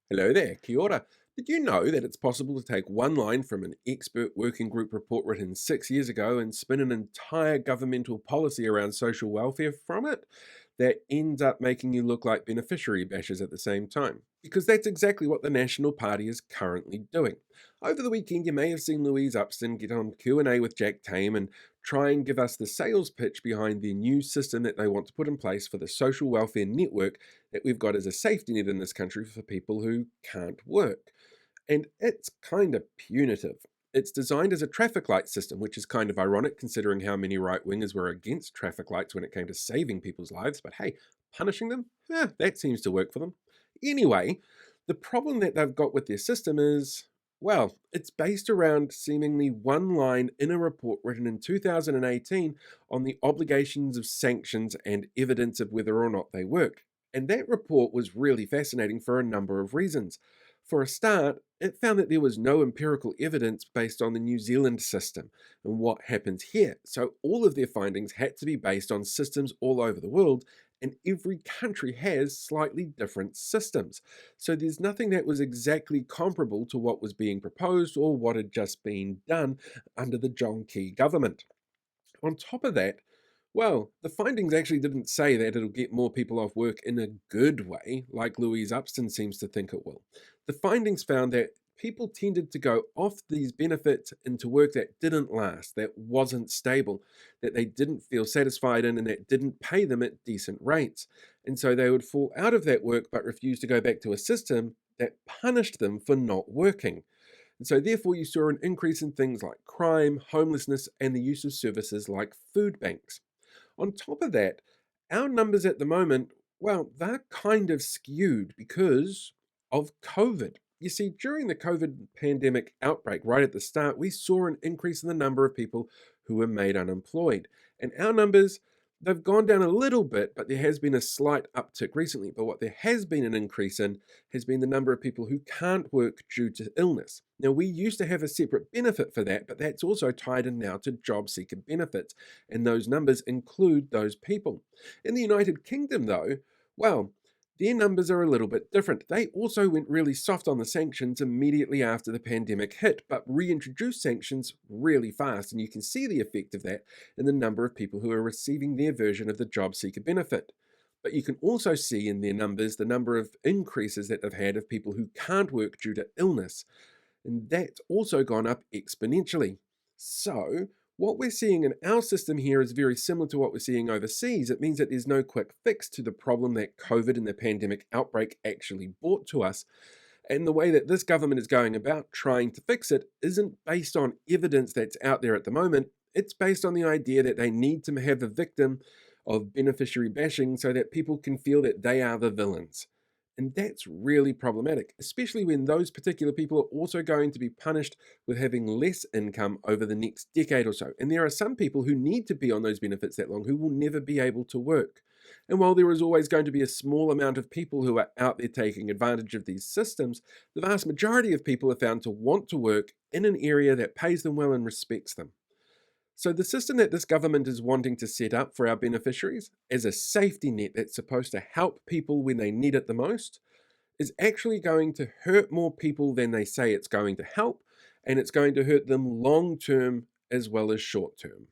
Hello there, kia ora. Did you know that it's possible to take one line from an expert working group report written 6 years ago and spin an entire governmental policy around social welfare from it that ends up making you look like beneficiary bashers at the same time? Because that's exactly what the National Party is currently doing. Over the weekend, you may have seen Louise Upston get on Q&A with Jack Tame and try and give us the sales pitch behind their new system that they want to put in place for the social welfare network that we've got as a safety net in this country for people who can't work. And it's kind of punitive. It's designed as a traffic light system, which is kind of ironic considering how many right wingers were against traffic lights when it came to saving people's lives. But hey, punishing them? That seems to work for them. Anyway, the problem that they've got with their system is, well, it's based around seemingly one line in a report written in 2018 on the obligations of sanctions and evidence of whether or not they work. And that report was really fascinating for a number of reasons. For a start, it found that there was no empirical evidence based on the New Zealand system and what happens here. So all of their findings had to be based on systems all over the world, and every country has slightly different systems. So there's nothing that was exactly comparable to what was being proposed or what had just been done under the John Key government. On top of that, well, the findings actually didn't say that it'll get more people off work in a good way, like Louise Upston seems to think it will. The findings found that people tended to go off these benefits into work that didn't last, that wasn't stable, that they didn't feel satisfied in, and that didn't pay them at decent rates. And so they would fall out of that work but refuse to go back to a system that punished them for not working. And so, therefore, you saw an increase in things like crime, homelessness, and the use of services like food banks. On top of that, our numbers at the moment, well, they're kind of skewed because of COVID. You see, during the COVID pandemic outbreak, right at the start, we saw an increase in the number of people who were made unemployed. And our numbers, they've gone down a little bit, but there has been a slight uptick recently. But what there has been an increase in has been the number of people who can't work due to illness. Now, we used to have a separate benefit for that, but that's also tied in now to job seeker benefits, and those numbers include those people. In the United Kingdom, though, well, their numbers are a little bit different. They also went really soft on the sanctions immediately after the pandemic hit, but reintroduced sanctions really fast, and you can see the effect of that in the number of people who are receiving their version of the job seeker benefit. But you can also see in their numbers the number of increases that they've had of people who can't work due to illness, and that's also gone up exponentially. So, what we're seeing in our system here is very similar to what we're seeing overseas. It means that there's no quick fix to the problem that COVID and the pandemic outbreak actually brought to us. And the way that this government is going about trying to fix it isn't based on evidence that's out there at the moment. It's based on the idea that they need to have a victim of beneficiary bashing so that people can feel that they are the villains. And that's really problematic, especially when those particular people are also going to be punished with having less income over the next decade or so. And there are some people who need to be on those benefits that long who will never be able to work. And while there is always going to be a small amount of people who are out there taking advantage of these systems, the vast majority of people are found to want to work in an area that pays them well and respects them. So, the system that this government is wanting to set up for our beneficiaries as a safety net that's supposed to help people when they need it the most is actually going to hurt more people than they say it's going to help, and it's going to hurt them long term as well as short term.